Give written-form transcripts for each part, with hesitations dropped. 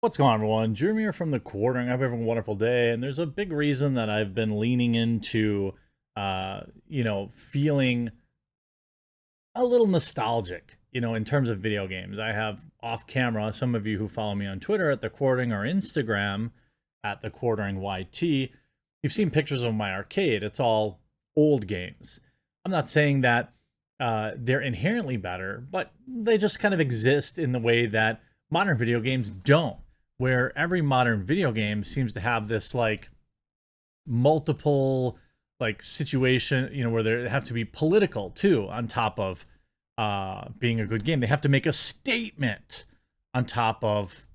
What's going on, everyone? Jeremy here from the Quartering. I hope you're having a wonderful day. And there's a big reason that I've been leaning into, feeling a little nostalgic, in terms of video games. I have off camera, some of you who follow me on Twitter at the Quartering or Instagram at the Quartering YT, you've seen pictures of my arcade. It's all old games. I'm not saying that they're inherently better, but they just kind of exist in the way that modern video games don't, where every modern video game seems to have this like multiple like situation, where they have to be political too on top of being a good game. They have to make a statement on top of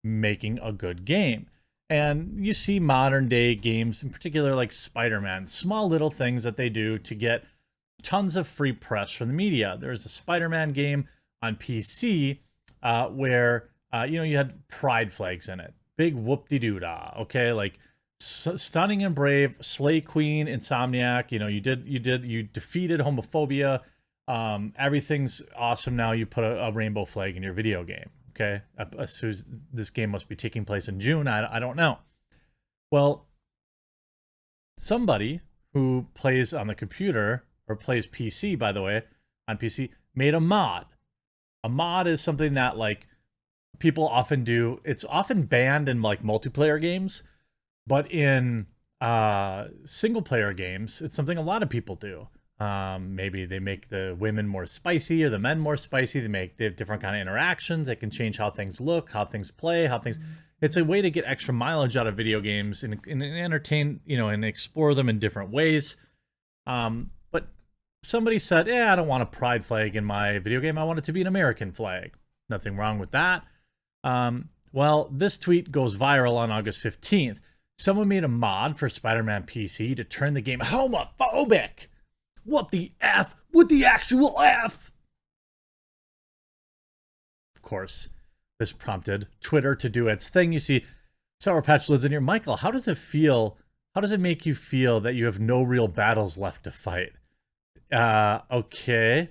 making a good game. And you see modern day games, in particular like Spider-Man, small little things that they do to get tons of free press from the media. There's a Spider-Man game on PC where you had pride flags in it. Big whoop-de-doo-dah, okay? Like, stunning and brave, Slay Queen, Insomniac, you defeated homophobia. Everything's awesome now. You put a rainbow flag in your video game, okay? This game must be taking place in June. I don't know. Well, somebody who plays on the computer, or plays PC, by the way, on PC, made a mod. A mod is something that, like, people often do. It's often banned in like multiplayer games, but in single player games, it's something a lot of people do. Maybe they make the women more spicy or the men more spicy. They have different kind of interactions. They can change how things look, how things play, how things. It's a way to get extra mileage out of video games and entertain, and explore them in different ways. But somebody said, I don't want a pride flag in my video game. I want it to be an American flag. Nothing wrong with that. Well, this tweet goes viral on August 15th. Someone made a mod for Spider-Man PC to turn the game homophobic. What the F? What the actual F? Of course, this prompted Twitter to do its thing. You see Sour Patch Lids in here. Michael, how does it feel? How does it make you feel that you have no real battles left to fight? Okay.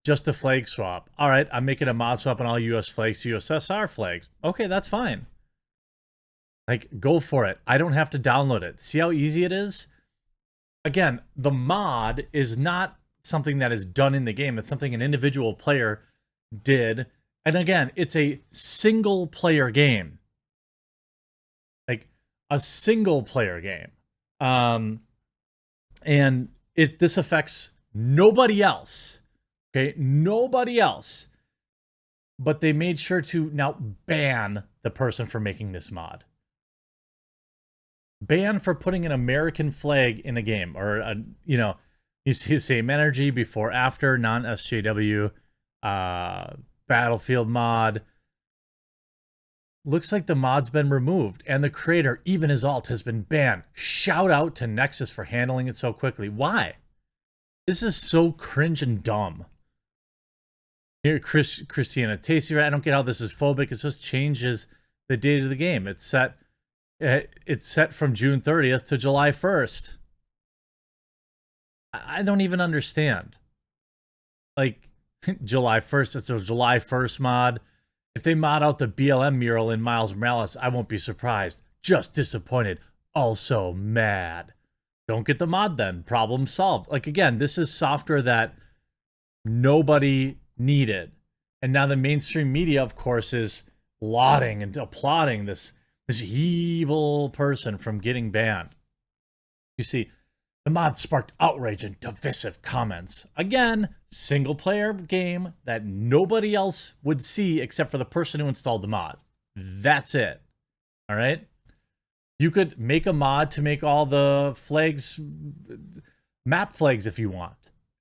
Just a flag swap. All right, I'm making a mod swap on all US flags to USSR flags. Okay, that's fine. Like, go for it. I don't have to download it. See how easy it is? Again, the mod is not something that is done in the game. It's something an individual player did. And again, it's a single player game. Like, a single player game. And this affects nobody else. Okay, nobody else. But they made sure to now ban the person for making this mod. Ban for putting an American flag in a game. Or, you see same energy, before, after, non-SJW, Battlefield mod. Looks like the mod's been removed. And the creator, even his alt, has been banned. Shout out to Nexus for handling it so quickly. Why? This is so cringe and dumb. Here, Christiana Tasty, I don't get how this is phobic. It just changes the date of the game. It's set from June 30th to July 1st. I don't even understand. Like, July 1st, it's a July 1st mod. If they mod out the BLM mural in Miles Morales, I won't be surprised. Just disappointed. Also mad. Don't get the mod then. Problem solved. Like, again, this is software that nobody needed. And now the mainstream media, of course, is lauding and applauding this evil person from getting banned. You see, the mod sparked outrage and divisive comments. Again, single player game that nobody else would see except for the person who installed the mod. That's it. All right? You could make a mod to make all the flags, map flags if you want.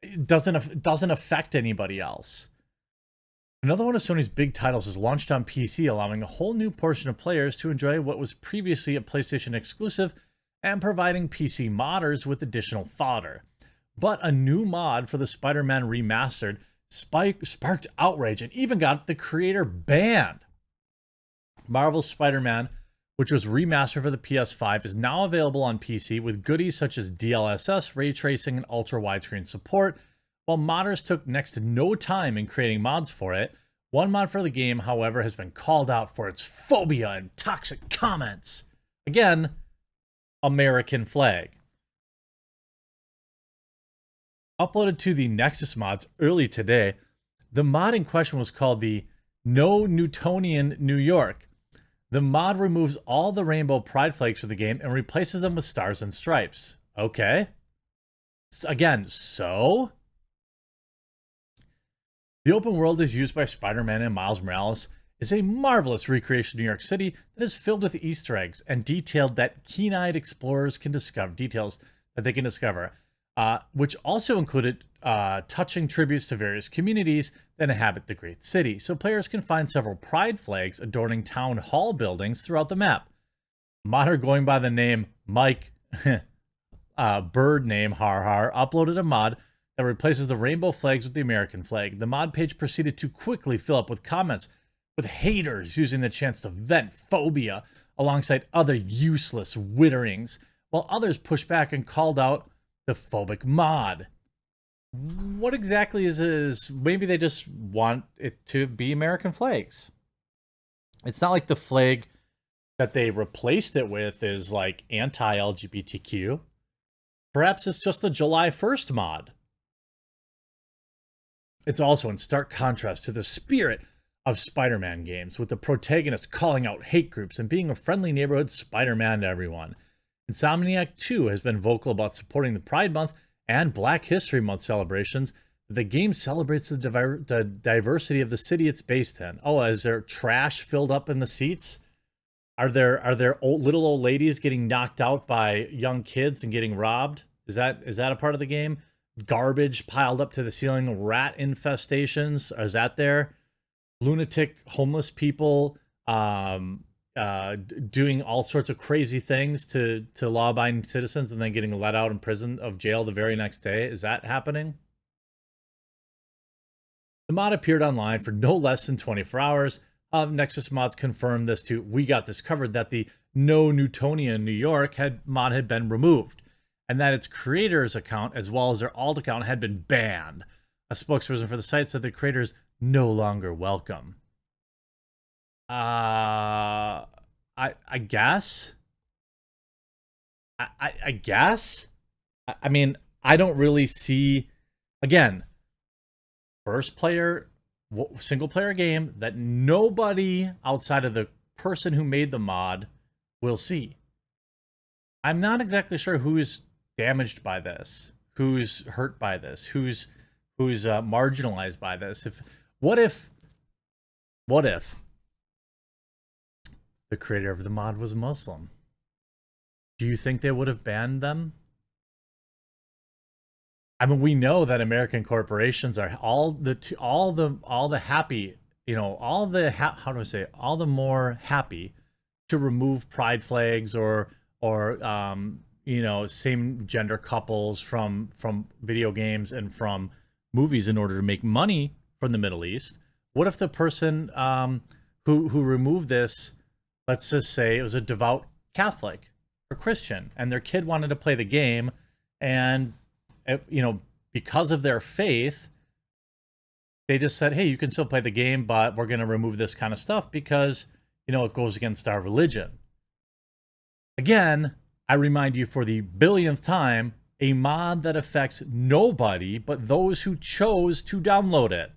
It doesn't affect anybody else. Another one of Sony's big titles is launched on PC, allowing a whole new portion of players to enjoy what was previously a PlayStation exclusive and providing PC modders with additional fodder. But a new mod for the Spider-Man Remastered sparked outrage and even got the creator banned. Marvel's Spider-Man, which was remastered for the PS5, is now available on PC with goodies such as DLSS, ray tracing, and ultra widescreen support. While modders took next to no time in creating mods for it, One mod for the game, however, has been called out for its phobia and toxic comments. Again, American flag. Uploaded to the Nexus mods early today, the mod in question was called the No Newtonian New York. The mod removes all the rainbow pride flags for the game and replaces them with stars and stripes. Okay. Again, so? The open world is used by Spider-Man and Miles Morales is a marvelous recreation of New York City that is filled with Easter eggs and detailed that keen-eyed explorers can discover details that they can discover, which also included touching tributes to various communities that inhabit the great city. So players can find several pride flags adorning town hall buildings throughout the map. A modder going by the name Mike Bird name Har uploaded a mod that replaces the rainbow flags with the American flag. The mod page proceeded to quickly fill up with comments, with haters using the chance to vent phobia alongside other useless witterings, while others pushed back and called out the phobic mod. What exactly is this? Maybe they just want it to be American flags. It's not like the flag that they replaced it with is like anti-LGBTQ. Perhaps it's just a July 1st mod. It's also in stark contrast to the spirit of Spider-Man games, with the protagonist calling out hate groups and being a friendly neighborhood Spider-Man to everyone. Insomniac 2 has been vocal about supporting the Pride Month and Black History Month celebrations. The game celebrates the diversity of the city it's based in. Oh, is there trash filled up in the seats? Are there little old ladies getting knocked out by young kids and getting robbed? Is that a part of the game? Garbage piled up to the ceiling, rat infestations, is that there? Lunatic homeless people doing all sorts of crazy things to law-abiding citizens and then getting let out in prison of jail the very next day. Is that happening? The mod appeared online for no less than 24 hours. Nexus mods confirmed this to We Got This Covered, that the No Newtonian New York mod had been removed, and that its creator's account as well as their alt account had been banned. A spokesperson for the site said the creators no longer welcome. I guess. I guess. I mean, I don't really see. Again, single player game that nobody outside of the person who made the mod will see. I'm not exactly sure who's damaged by this, who's hurt by this, who's marginalized by this. What if the creator of the mod was Muslim? Do you think they would have banned them? I mean, we know that American corporations are all the happy, all the more happy to remove pride flags or same gender couples from video games and from movies in order to make money from the Middle East. What if the person who removed this, let's just say it was a devout Catholic or Christian, and their kid wanted to play the game, and because of their faith, they just said, hey, you can still play the game, but we're going to remove this kind of stuff because, it goes against our religion. Again, I remind you for the billionth time, a mod that affects nobody but those who chose to download it.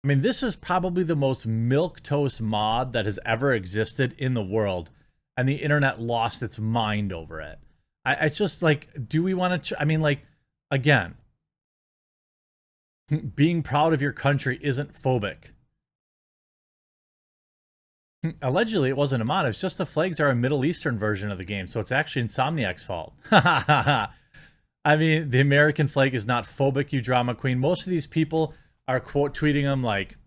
I mean, this is probably the most milquetoast mod that has ever existed in the world, and the internet lost its mind over it. It's just like, do we want to... again, being proud of your country isn't phobic. Allegedly, it wasn't a mod. It's just the flags are a Middle Eastern version of the game, so it's actually Insomniac's fault. I mean, the American flag is not phobic, you drama queen. Most of these people are quote tweeting them, like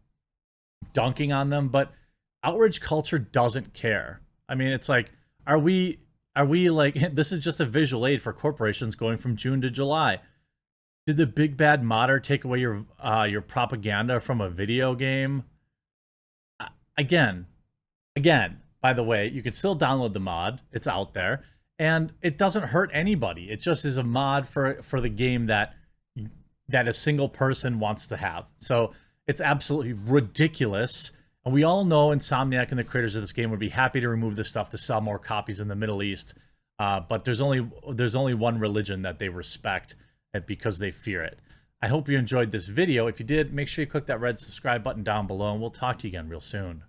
dunking on them, but outrage culture doesn't care. I mean, it's like, are we like, this is just a visual aid for corporations going from June to July. Did the big bad modder take away your propaganda from a video game? Again, by the way, you can still download the mod. It's out there, and it doesn't hurt anybody. It just is a mod for the game that a single person wants to have. So It's absolutely ridiculous. And we all know Insomniac and the creators of this game would be happy to remove this stuff to sell more copies in the Middle East. But there's only one religion that they respect, and because they fear it. I hope you enjoyed this video. If you did, make sure you click that red subscribe button down below, and we'll talk to you again real soon.